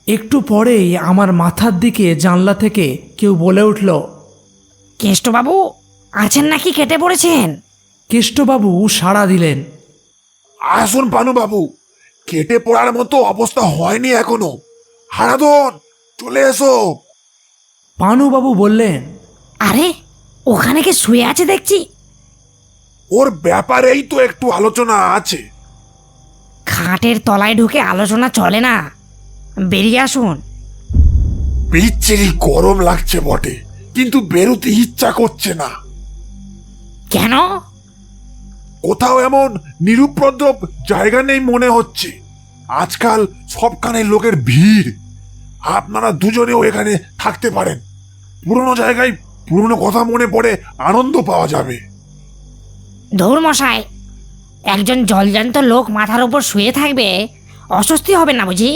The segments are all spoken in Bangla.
একটু পরেই আমার মাথার দিকে জানলা থেকে কেউ বলে উঠল, কেষ্টবাবু আছেন নাকি কেটে পড়েছেন? কেষ্টবাবু সাড়া দিলেন। আসুন পানুবাবু, কেটে পড়ার মতো অবস্থা হয়নি এখনো। হারাধন, চলে এসো। পানুবাবু বললেন, আরে ওখানে কে শুয়ে আছে দেখছি। ওর ব্যাপারেই তো একটু আলোচনা আছে। খাটের তলায় ঢুকে আলোচনা চলে না, বেরিয়ে আসুন। বিচ্ছিরি গরম লাগছে বটে, কিন্তু বেরোতে ইচ্ছা করছে না। কেন? কোথাও এমন নিরুপদ্রব জায়গা নেই মনে হচ্ছে। আজকাল সবখানে লোকের ভিড়। আপনারা দুজনেও এখানে থাকতে পারেন। পুরনো জায়গায় পুরনো কথা মনে পড়ে আনন্দ পাওয়া যাবে। ধুর মশাই, একজন জলজান্ত লোক মাথার উপর শুয়ে থাকবে, অস্বস্তি হবে না বুঝি?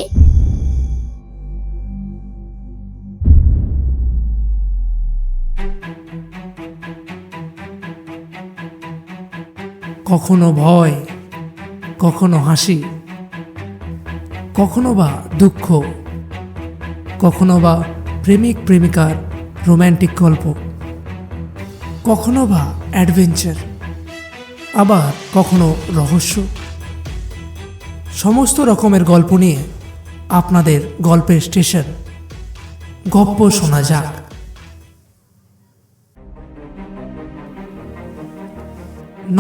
কখনো ভয়, কখনো হাসি, কখনো বা দুঃখ, কখনো বা প্রেমিক প্রেমিকার রোম্যান্টিক গল্প, কখনো বা অ্যাডভেঞ্চার, আবার কখনো রহস্য। সমস্ত রকমের গল্প নিয়ে আপনাদের গল্পের স্টেশন গপ্প শোনা যাক।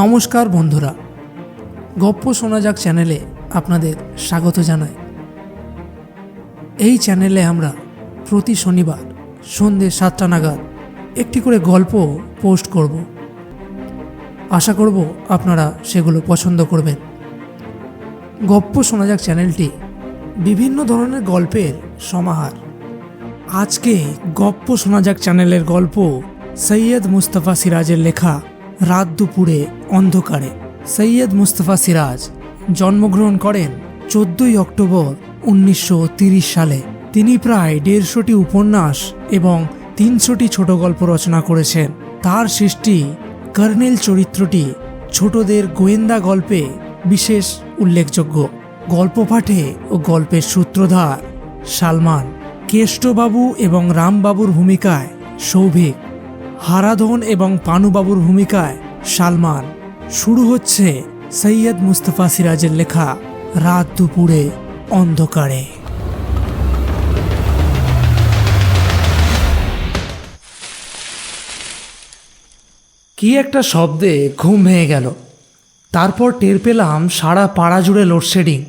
নমস্কার বন্ধুরা, গপ্প শোনা যাক চ্যানেলে আপনাদের স্বাগত জানাই। এই চ্যানেলে আমরা প্রতি শনিবার সন্ধ্যে 7টা নাগাদ একটি করে গল্প পোস্ট করব। আশা করব আপনারা সেগুলো পছন্দ করবেন। গপ্প শোনা যাক চ্যানেলটি বিভিন্ন ধরনের গল্পের সমাহার। আজকে গপ্প শোনা যাক চ্যানেলের গল্প সৈয়দ মুস্তফা সিরাজের লেখা রাত দুপুরে অন্ধকারে। সৈয়দ মুস্তফা সিরাজ জন্মগ্রহণ করেন 14ই অক্টোবর 1930 সালে। তিনি প্রায় 150টি উপন্যাস এবং 300টি ছোট গল্প রচনা করেছেন। তার সৃষ্টি কর্নেল চরিত্রটি ছোটদের গোয়েন্দা গল্পে বিশেষ উল্লেখযোগ্য। গল্প পাঠে ও গল্পের সূত্রধার সালমান, কেষ্টবাবু এবং রামবাবুর ভূমিকায় সৌভিক, হারাধন এবং পানুবাবুর ভূমিকায় সালমান। শুরু হচ্ছে সৈয়দ মুস্তফা সিরাজের লেখা রাত দুপুরে অন্ধকারে। কি একটা শব্দে ঘুম ভেঙে গেল। তারপর টের পেলাম সারা পাড়া জুড়ে লোডশেডিং,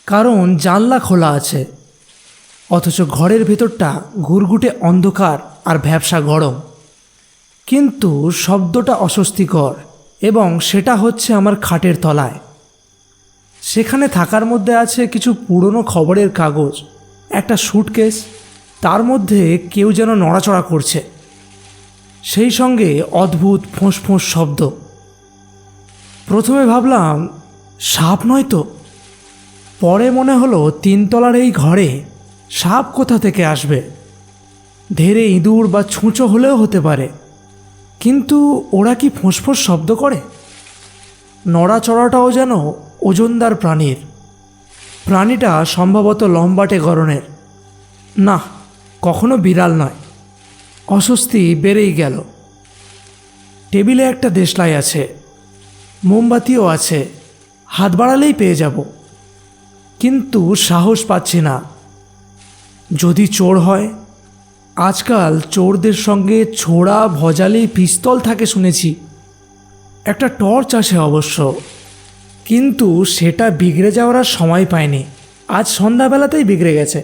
কারণ জানলা খোলা আছে, অথচ ঘরের ভেতরটা ঘুরঘুটে অন্ধকার আর ভ্যাপসা গরম। কিন্তু শব্দটা অস্বস্তিকর, এবং সেটা হচ্ছে আমার খাটের তলায়। সেখানে থাকার মধ্যে আছে কিছু পুরনো খবরের কাগজ, একটা স্যুটকেস, তার মধ্যে কেউ যেন নড়াচড়া করছে, সেই সঙ্গে অদ্ভুত ফোঁস ফোঁস শব্দ। প্রথমে ভাবলাম সাপ নয় তো, পরে মনে হলো 3তলার এই ঘরে সাপ কোথা থেকে আসবে? ধেড়ে ইঁদুর বা ছুঁচো হলেও হতে পারে, কিন্তু ওরা কি ফোঁসফোঁস শব্দ করে? নড়াচড়াটাও যেন ওজনদার প্রাণীর। প্রাণীটা সম্ভবত লম্বাটে গড়নের। না, কখনো বিড়াল নয়। অস্বস্তি বেড়েই গেল। টেবিলে একটা দেশলাই আছে, মোমবাতিও আছে, হাত বাড়ালেই পেয়ে যাব, কিন্তু সাহস পাচ্ছি না। যদি চোর হয়? আজকাল চোরদের সঙ্গে ছোড়া, ভজালি, পিস্তল থাকে শুনেছি। একটা টর্চ আছে অবশ্য, কিন্তু সেটা বিগড়ে যাওয়ার আর সময় পায়নি। আজ সন্ধ্যাবেলাতেই বিগড়ে গেছে।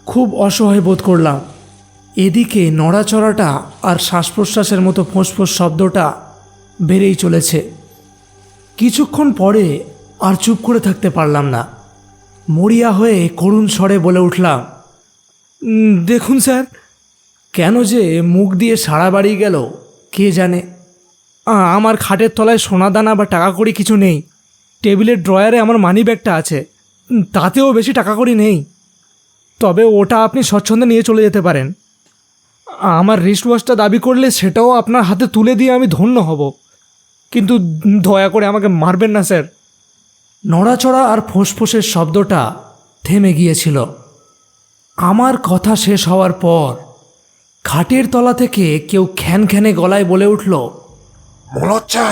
খুব অসহায় বোধ করলাম। এদিকে নড়াচড়াটা আর শ্বাস প্রশ্বাসের মতো ফোঁসফোঁস শব্দটা বেড়েই চলেছে। কিছুক্ষণ পরে আর চুপ করে থাকতে পারলাম না। মরিয়া হয়ে করুণ স্বরে বলে উঠলাম, দেখুন স্যার। কেন যে মুখ দিয়ে সাড়া বাড়িয়ে গেল কে জানে। আমার খাটের তলায় সোনাদানা বা টাকা কড়ি কিছু নেই। টেবিলের ড্রয়ারে আমার মানি ব্যাগটা আছে, তাতেও বেশি টাকা কড়ি নেই। তবে ওটা আপনি স্বচ্ছন্দে নিয়ে চলে যেতে পারেন। আমার রিস্ট ওয়াচটা দাবি করলে সেটাও আপনার হাতে তুলে দিয়ে আমি ধন্য হব, কিন্তু দয়া করে আমাকে মারবেন না স্যার। নড়াচড়া আর ফোঁসফোঁসের শব্দটা থেমে গিয়েছিল। আমার কথা শেষ হওয়ার পর খাটের তলা থেকে কেউ খ্যানখ্যানে গলায় বলে উঠল, মনে হচ্ছে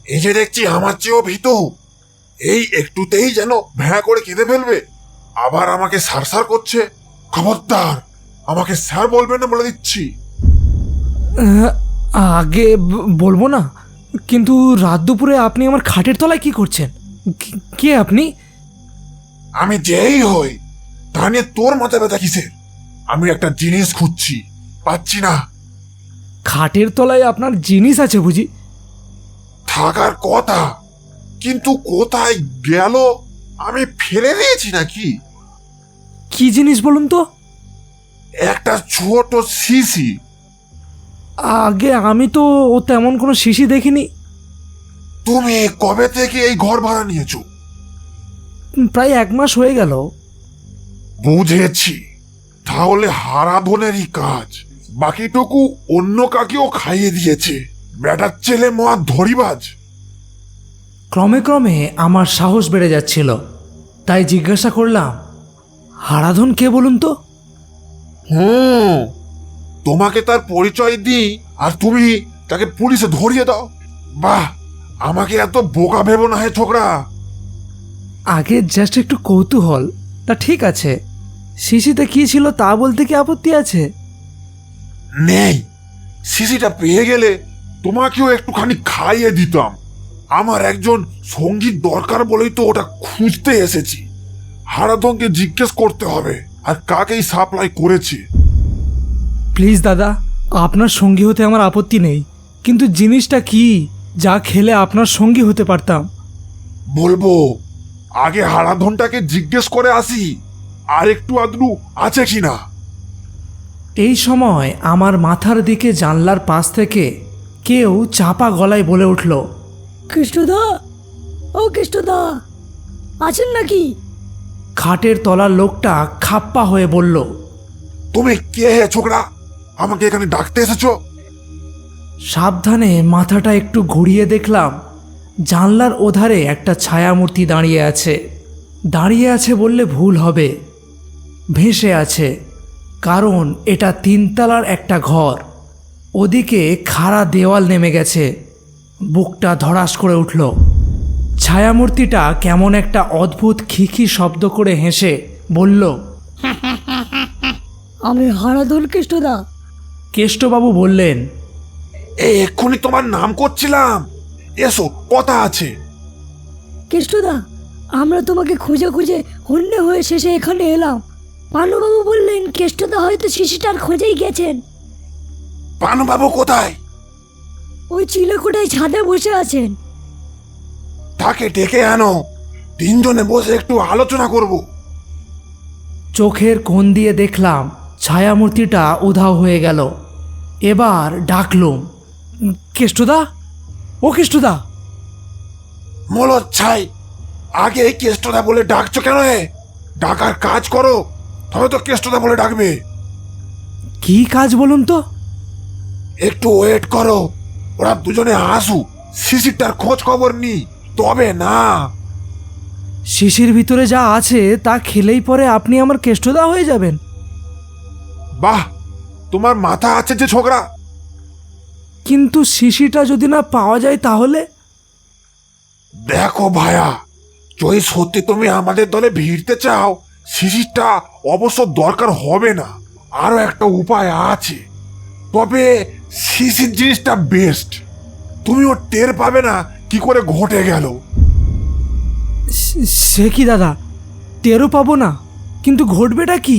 এই যে দেখছি আমার চেয়েও ভীতু, এই একটুতেই যেন ভ্যাঁ করে কেঁদে ফেলবে, আবার আমাকে সার করছে। খবরদার, আমাকে স্যার বলবেন না বলে দিচ্ছি। "আহ, আগে বলবো না, কিন্তু রাত দুপুরে আপনি আমার খাটের তলায় কি করছেন? কে আপনি?" আমি যেই হই তা নিয়ে তোর মাথা ব্যথা কিসের? আমি একটা জিনিস খুঁজছি, পাচ্ছি না। খাটের তলায় আপনার জিনিস আছে বুঝি? থাকার কথা, কিন্তু কোথায় গেল? আমি ফেলে দিয়েছি নাকি? কি জিনিস বলুন তো? একটা ছোট শিশি। আগে আমি তো তেমন কোনো শিশি দেখিনি। তুমি কবে থেকে এই ঘর ভাড়া নিয়েছো? প্রায় 1 মাস হয়ে গেল। বুঝেছি, তাহলে হারাধনেরই কাজ। বাকিটুকু অন্য কাকেও খাইয়ে দিয়েছে। বেটার ছেলে মহা ধরিবাজ। ক্রমে ক্রমে আমার সাহস বেড়ে যাচ্ছিল, তাই জিজ্ঞাসা করলাম, হারাধন কে বলুন তো? তোমাকে তার পরিচয় দিই আর তুমি তাকে পুলিশে ধরিয়ে দাও? বাহ, আমাকে এত বোকা ভেবো না হে ছোকরা। আগে জাস্ট একটু কৌতূহল, তা ঠিক আছে। শিশিতে কি ছিল তা বলতে কি আপত্তি আছে? নেই, শিশিটা পেয়ে গেলে তোমাকেও একটুখানি খাইয়ে দিতাম। আমার একজন সঙ্গীত দরকার বলেই তো ওটা খুঁজতে এসেছি। হারাধনকে জিজ্ঞেস করতে হবে আর কাকেই সাপ্লাই করেছে। প্লিজ দাদা, আপনার সঙ্গী হতে আমার আপত্তি নেই, কিন্তু জিনিসটা কি যা খেলে আপনার সঙ্গী হতে পারতাম? বলবো, আগে হারাধনটাকে জিজ্ঞেস করে আসি আর একটু আদরু আছে কিনা। এই সময় আমার মাথার দিকে জানলার পাশ থেকে কেউ চাপা গলায় বলে উঠল, কৃষ্ণদা, ও কৃষ্ণদা, আছেন নাকি? খাটের তলার লোকটা খাপ্পা হয়ে বলল, তুমি কে হে ছোকরা? আমাকে এখানে ডাকতে এসেছো? সাবধানে মাথাটা একটু ঘুরিয়ে দেখলাম জানলার ওধারে একটা ছায়ামূর্তি দাঁড়িয়ে আছে। দাঁড়িয়ে আছে বললে ভুল হবে, ভেসে আছে, কারণ এটা 3 তলার একটা ঘর। ওদিকে খাড়া দেওয়াল নেমে গেছে। বুকটা ধড়াস করে উঠল। ছায়ামূর্তিটা কেমন একটা অদ্ভুত খিখি শব্দ করে হেসে বলল, আমি হারাধন কৃষ্ণদা। কেষ্টবাবু বললেন, এই এক্ষুনি তোমার নাম করছিলাম, এসো কথা আছে। কৃষ্ণদা, আমরা তোমাকে খুঁজে খুঁজে হন্য হয়ে শেষে এখানে এলাম। পানুবাবু বললেন কৃষ্ণদা হয়তো শিশুটার খোঁজেই গেছেন। পানুবাবু কোথায়? ওই চিলেকোঠায় ছাদে বসে আছেন। তাকে ডেকে আনো, 3 জনে বসে একটু আলোচনা করব। চোখের কোণ দিয়ে দেখলাম ছায়ামূর্তিটা উধাও হয়ে গেল। এবার ডাকলুম, কেষ্টদা, ও কেষ্টদা। মলচ্ছাই, আগে এই কেষ্টদা বলে ডাকছো কেন? ডাকার কাজ করো, তবে তো কেষ্টদা বলে ডাকবে। কি কাজ বলুন তো? একটু ওয়েট করো, ওরা দুজনে আসুক, শিশিরটার খোঁজ খবর নি, তবে না। শিশির ভিতরে যা আছে তা খেলেই পরে আপনি আমার কেষ্টদা হয়ে যাবেন। বাহ, তোমার মাথা আছে যে ছোকরা। কিন্তু শিশিটা যদি না পাওয়া যায় তাহলে? দেখো ভায়া, যদি সত্যি তুমি আমাদের দলে ভিড়তে চাও, শিশিরটা অবশ্য দরকার হবে না। আরো একটা উপায় আছে, তবে শিশির জিনিসটা বেস্ট। তুমিও টের পাবে না কি করে ঘটে গেল। সে কি দাদা, টেরও পাবো না, কিন্তু ঘটবেটা কি?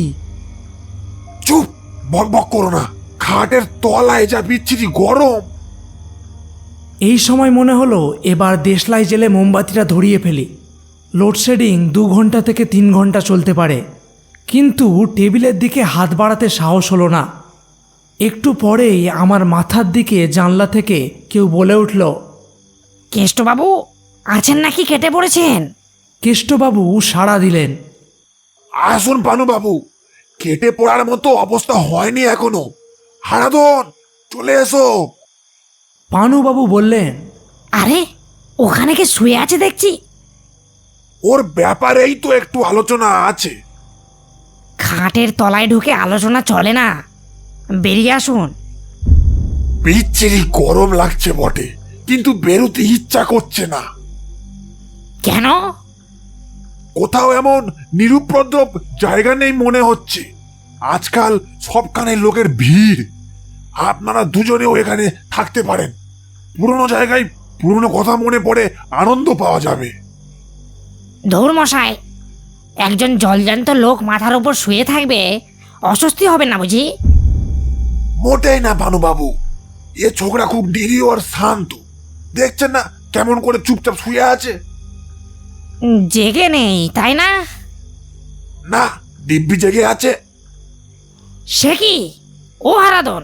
চুপ, বকবক করো না। খাটের তলায় যা বিচ্ছিরি গরম। এই সময় মনে হলো এবার দেশলাই জেলে মোমবাতিটা ধরিয়ে ফেলি। লোডশেডিং 2 ঘন্টা থেকে 3 ঘন্টা চলতে পারে, কিন্তু টেবিলের দিকে হাত বাড়াতে সাহস হলো না। একটু পরেই আমার মাথার দিকে জানলা থেকে কেউ বলে উঠল, কেষ্টবাবু আছেন নাকি কেটে পড়েছেন? কেষ্টবাবু সাড়া দিলেন, আসুন পানুবাবু, কেটে পড়ার মতো অবস্থা হয়নি এখনো। হারাধন, চলে এসো। পানুবাবু বললেন, আরে ওখানে কে শুয়ে আছে দেখছি। ওর ব্যাপারেই তো একটু আলোচনা আছে, খাটের তলায় ঢুকে আলোচনা চলে না, বেরিয়ে আসুন। বিচ্ছিরি গরম লাগছে বটে, কিন্তু বেরোতে ইচ্ছা করছে না। কেন? কোথাও এমন নিরুপদ্রব জায়গা নেই মনে হচ্ছে। আজকাল সবখানে লোকের ভিড়। আপনারা দুজনেও এখানে থাকতে পারেন। পুরনো জায়গায় পুরনো কথা মনে পড়ে আনন্দ পাওয়া যাবে। ধুর মশাই, একজন জলজান্ত লোক মাথার উপর শুয়ে থাকবে, অস্বস্তি হবে না বুঝি? মোটেই না ভানুবাবু, এ ছোকরা খুব নিরীহ আর শান্ত। দেখছেন না কেমন করে চুপচাপ শুয়ে আছে? জেগে নেই তাই না? না, দিব্যি জেগে আছে। সে কি? ও হারাধন,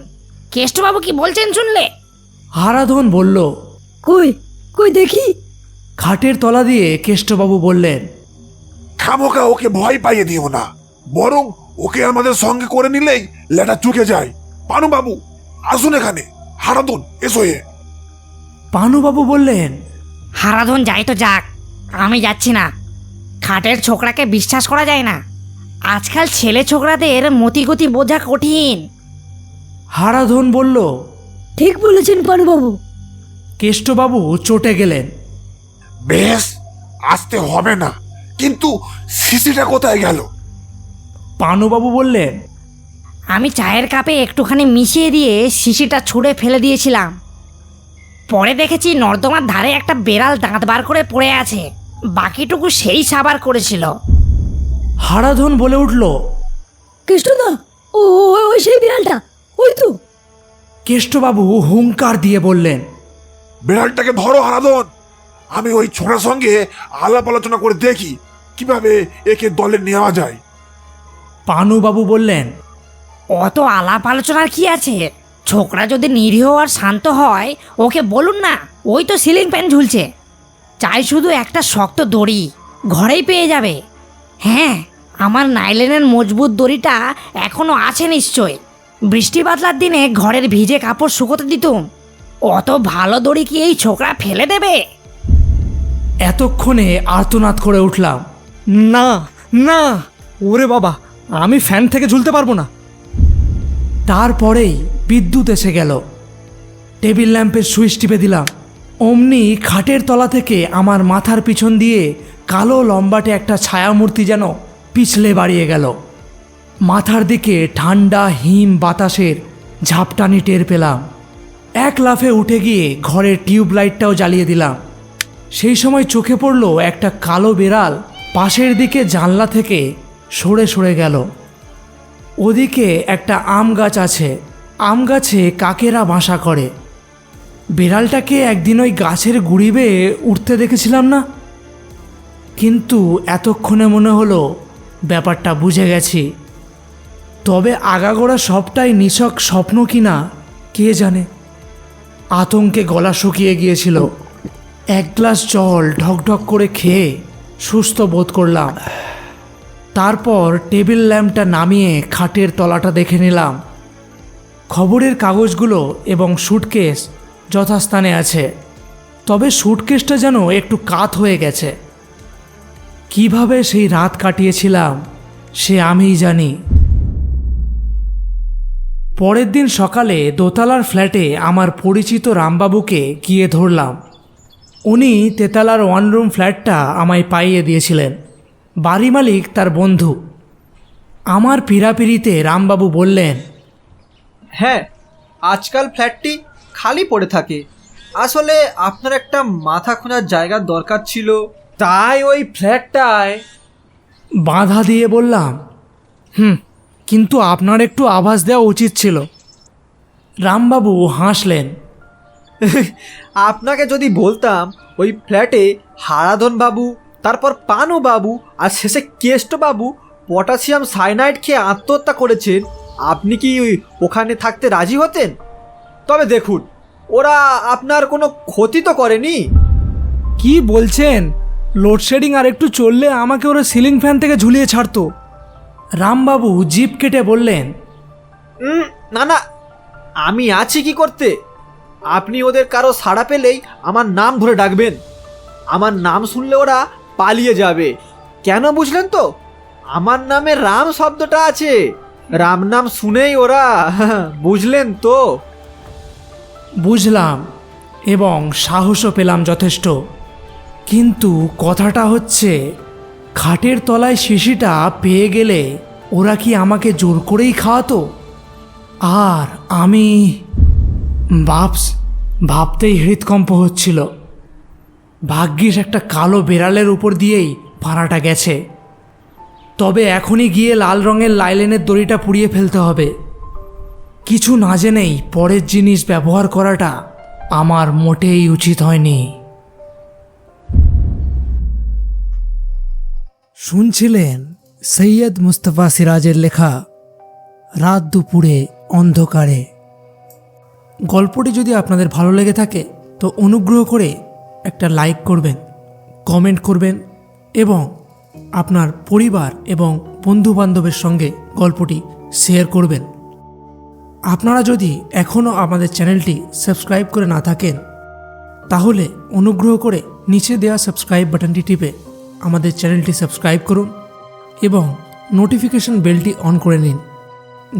কেষ্টবাবু কি বলছেন শুনলে? হারাধন বলল। কই কই দেখি। খাটের তলা দিয়ে কেষ্টবাবু বললেন, খামোকা ওকে ভয় পাইয়ে দিও না, বরং ওকে আমাদের সঙ্গে করে নিলেই লেটা চুকে যায়। পানুবাবু আসুন এখানে। হারাধন এসো। পানুবাবু বললেন, হারাধন যাই তো যাক, আমি যাচ্ছি না। খাটের ছোকরাকে বিশ্বাস করা যায় না। আজকাল ছেলে ছোকরাদের মতিগতি বোঝা কঠিন। হারাধন বলল। ঠিক বলেছেন পানুবাবু। কেষ্টবাবু চটে গেলেন। বেশ, আসতে হবে না, কিন্তু শিশিটা কোথায় গেল? পানুবাবু বললেন, আমি চায়ের কাপে একটুখানি মিশিয়ে দিয়ে শিশিটা ছুঁড়ে ফেলে দিয়েছিলাম। পরে দেখেছি নর্দমার ধারে একটা বেড়াল দাঁত বার করে পড়ে আছে, বাকিটুকু সেই সাবার করেছিল। হারাধন বলে উঠল, কেষ্টদা, ও ওই সেই বিড়ালটা, ওই তো। কেষ্টবাবু হুঙ্কার দিয়ে বললেন, বিড়ালটাকে ধরো হারাধন। আমি ওই ছোড়ার সঙ্গে আলাপ আলোচনা করে দেখি কিভাবে একে দলে নেওয়া যায়। পানুবাবু বললেন, অত আলাপ আলোচনার কি আছে? ছোকরা যদি নিরীহ আর শান্ত হয়, ওকে বলুন না ওই তো সিলিং ফ্যান ঝুলছে, চাই শুধু একটা শক্ত দড়ি, ঘরেই পেয়ে যাবে। হ্যাঁ, আমার নাইলেনের মজবুত দড়িটা এখনো আছে নিশ্চয়। বৃষ্টি বাদলার দিনে ঘরের ভিজে কাপড় শুকোতে দিতুম। অত ভালো দড়ি কি এই ছোকরা ফেলে দেবে? এতক্ষণে আর্তনাদ করে উঠলাম, না না, ওরে বাবা, আমি ফ্যান থেকে ঝুলতে পারবো না। তারপরেই বিদ্যুৎ এসে গেল। টেবিল ল্যাম্পের সুইচ টিপে দিলাম। অমনি খাটের তলা থেকে আমার মাথার পিছন দিয়ে কালো লম্বাটে একটা ছায়ামূর্তি যেন পিছলে বাড়িয়ে গেল। মাথার দিকে ঠান্ডা হিম বাতাসের ঝাপটানি টের পেলাম। এক লাফে উঠে গিয়ে ঘরের টিউব লাইটটাও জ্বালিয়ে দিলাম। সেই সময় চোখে পড়ল একটা কালো বেড়াল পাশের দিকে জানলা থেকে সরে সরে গেল। ওদিকে একটা আম গাছ আছে, আম গাছে কাকেরা বাসা করে। বিড়ালটাকে একদিন ওই গাছের গুঁড়ি বেয়ে উঠতে দেখেছিলাম না, কিন্তু এতক্ষণে মনে হলো ব্যাপারটা বুঝে গেছি। তবে আগাগোড়া সবটাই নিছক স্বপ্ন কিনা কে জানে। আতঙ্কে গলা শুকিয়ে গিয়েছিল। এক গ্লাস জল ঢকঢক করে খেয়ে সুস্থ বোধ করলাম। তারপর টেবিল ল্যাম্পটা নামিয়ে খাটের তলাটা দেখে নিলাম। খবরের কাগজগুলো এবং স্যুটকেস যথাস্থানে আছে, তবে স্যুটকেসটা যেন একটু কাত হয়ে গেছে। কিভাবে সেই রাত কাটিয়েছিলাম সে আমিই জানি। পরের দিন সকালে দোতলার ফ্ল্যাটে আমার পরিচিত রামবাবুকে গিয়ে ধরলাম। উনি তেতলার ওয়ান রুম ফ্ল্যাটটা আমায় পাইয়ে দিয়েছিলেন। বাড়ি মালিক তার বন্ধু। আমার পীড়াপিড়িতে রামবাবু বললেন, হ্যাঁ, আজকাল ফ্ল্যাটটি খালি পড়ে থাকে। আসলে আপনার একটা মাথা খোঁজার জায়গার দরকার ছিল, তাই ওই ফ্ল্যাটটায়। বাধা দিয়ে বললাম, কিন্তু আপনার একটু আভাস দেওয়া উচিত ছিল। রামবাবু হাসলেন। আপনাকে যদি বলতাম ওই ফ্ল্যাটে হারাধন বাবু, তারপর পানু বাবু আর শেষে কেষ্ট বাবু পটাশিয়াম সাইনাইড খেয়ে আত্মহত্যা করেছেন, আপনি কি ওখানে থাকতে রাজি হতেন? তবে দেখুন, ওরা আপনার কোনো ক্ষতি তো করেনি। কি বলছেন? লোডশেডিং আর একটু চললে আমাকে ওরা সিলিং ফ্যান থেকে ঝুলিয়ে ছাড়তো। রামবাবু জিভ কেটে বললেন, না না, আমি আছি কি করতে। আপনি ওদের কারো সাড়া পেলেই আমার নাম ধরে ডাকবেন। আমার নাম শুনলে ওরা পালিয়ে যাবে। কেন বুঝলেন তো? আমার নামে রাম শব্দটা আছে, রাম নাম শুনেই ওরা বুঝলেন তো? বুঝলাম এবং সাহসও পেলাম যথেষ্ট, কিন্তু কথাটা হচ্ছে খাটের তলায় শিশিটা পেয়ে গেলে ওরা কি আমাকে জোর করেই খাওয়াতো? আর আমি ভাবতেই হৃদকম্প হচ্ছিল। ভাগ্যিস একটা কালো বেড়ালের উপর দিয়েই ভাড়াটা গেছে। তবে এখনই গিয়ে লাল রঙের লাইলেনের দড়িটা পুড়িয়ে ফেলতে হবে। কিছু না জেনেই পরের জিনিস ব্যবহার করাটা আমার মোটেই উচিত হয়নি। শুনছিলেন সৈয়দ মুস্তফা সিরাজের লেখা রাত দুপুরে অন্ধকারে। গল্পটি যদি আপনাদের ভালো লেগে থাকে তো অনুগ্রহ করে একটা লাইক করবেন, কমেন্ট করবেন এবং আপনার পরিবার এবং বন্ধুবান্ধবের সঙ্গে গল্পটি শেয়ার করবেন। আপনারা যদি এখনও আমাদের চ্যানেলটি সাবস্ক্রাইব করে না থাকেন তাহলে অনুগ্রহ করে নিচে দেওয়া সাবস্ক্রাইব বাটনটি টিপে আমাদের চ্যানেলটি সাবস্ক্রাইব করুন এবং নোটিফিকেশন বেলটি অন করে নিন,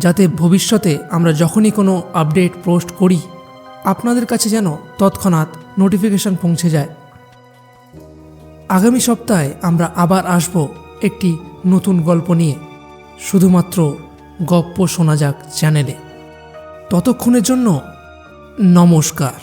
যাতে ভবিষ্যতে আমরা যখনই কোনো আপডেট পোস্ট করি আপনাদের কাছে যেন তৎক্ষণাৎ নোটিফিকেশন পৌঁছে যায়। আগামী সপ্তাহে আমরা আবার আসব একটি নতুন গল্প নিয়ে, শুধুমাত্র গপ্প শোনা যাক চ্যানেলে। ততক্ষণের জন্য নমস্কার।